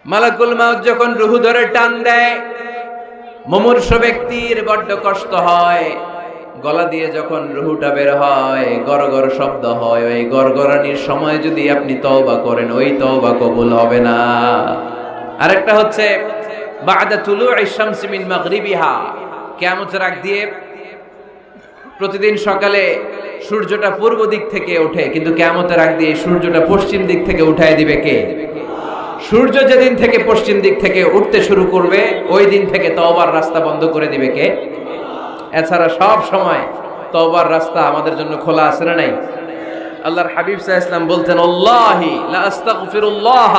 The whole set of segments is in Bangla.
মালাকুল মাউত যখন রুহু ধরে টান দেয়, মুমূর্ষ ব্যক্তির বড্ড কষ্ট হয়। গলা দিয়ে যখন রুহুটা বের হয়, গড়গড় শব্দ হয়। ওই গড়গড়ানির সময় যদি আপনি তওবা করেন, ওই তওবা কবুল হবে না। আরেকটা হচ্ছে বা'দা তুলু'ইশ শামসি মিন মাগরিবিহা, কিয়ামতের আগ দিয়ে প্রতিদিন সকালে সূর্যটা পূর্ব দিক থেকে ওঠে, কিন্তু কিয়ামতের আগ দিয়ে সূর্যটা পশ্চিম দিক থেকে উঠায় দিবে কে? সূর্য যেদিন থেকে পশ্চিম দিক থেকে উঠতে শুরু করবে, ওই দিন থেকে তওবার রাস্তা বন্ধ করে দিবে কে? এছাড়া সব সময় তওবার রাস্তা আমাদের জন্য খোলা আছে না নাই? আল্লাহর হাবিব সাল্লাল্লাহু আলাইহি ওয়াসাল্লাম বলতেন, আল্লাহি লা আস্তাগফিরুল্লাহ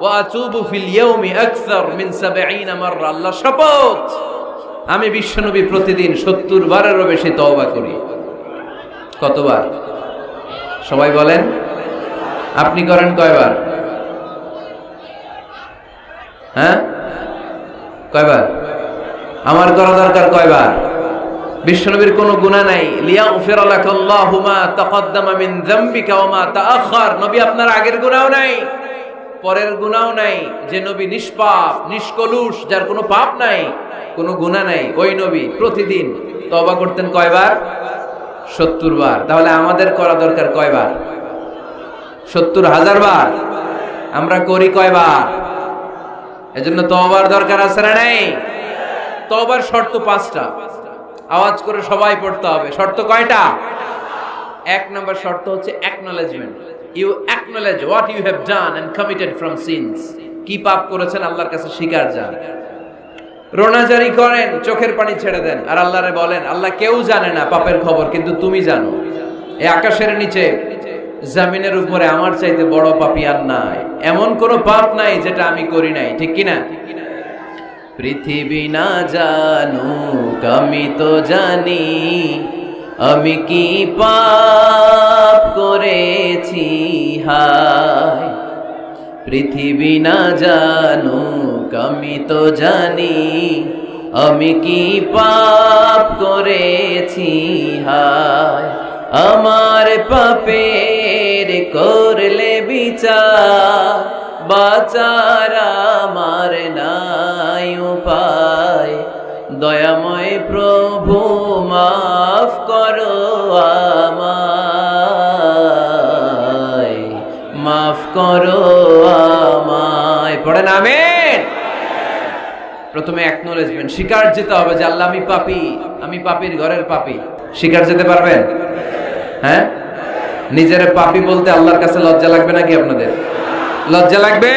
ওয়া আতুবু ফিল ইয়াউমি আকসার মিন ৭০ মাররা। আল্লাহ শপথ, আমি বিশ্বনবী প্রতিদিন ৭০ বারেরও বেশি তওবা করি। কতবার? সবাই বলেন। আপনি করেন কয়বার? হ্যাঁ, কয়বার? আমার করা দরকার কয়বার? বিশ্বনবীর কোনো গুনাহ নাই। লিয়াগফির লাকাল্লাহু মা তাকদ্দামা মিন যামবিকা ওয়া মা তাআখার। নবী আপনার আগের গুনাহও নাই, পরের গুনাহও নাই। যে নবী নিষ্পাপ, নিষ্কলুষ, যার কোনো পাপ নাই, কোনো গুনাহ নাই, ওই নবী প্রতিদিন তওবা করতেন কয়বার? ৭০ বার। তাহলে আমাদের করা দরকার কয়বার? ৭০,০০০ বার। আমরা করি কয়বার? এজন্য তওবার দরকার আছে না নাই? তওবার শর্ত ৫টা। আওয়াজ করে সবাই পড়তে হবে। শর্ত কয়টা? ১ নম্বর শর্ত হচ্ছে acknowledgement. You acknowledge what you have done and committed from sins. কি পাপ করেছেন আল্লাহর কাছে স্বীকার যান। রোনাজারি করেন, চোখের পানি ছেড়ে দেন, আর আল্লাহরে বলেন, আল্লাহ কেউ জানে না পাপের খবর, কিন্তু তুমি জানো। এই আকাশের নিচে, জমিনের উপরে আমার চাইতে বড় পাপী আর নাই। এমন কোন পাপ নাই যেটা আমি করি নাই, ঠিক কিনা? পৃথিবী না জানুক, আমি তো জানি আমি কি পাপ করেছি। হায়, পৃথিবী না জানুক, আমি তো জানি আমি কি পাপ করেছি। হায়, আমার পাপের করলে বিচার, বাঁচার আমার নাই উপায়। দয়াময় প্রভু মাফ করো আমায়, মাফ করো আমায়। পড়েন আমিন। প্রথমে অ্যাকনলেজমেন্ট, স্বীকার যেতে হবে যে আল্লাহ আমি পাপী, আমি পাপীর ঘরের পাপী। স্বীকার যেতে পারবেন? হ্যাঁ, নিজের পাপী বলতে আল্লাহর কাছে লজ্জা লাগবে নাকি? আপনাদের লজ্জা লাগবে?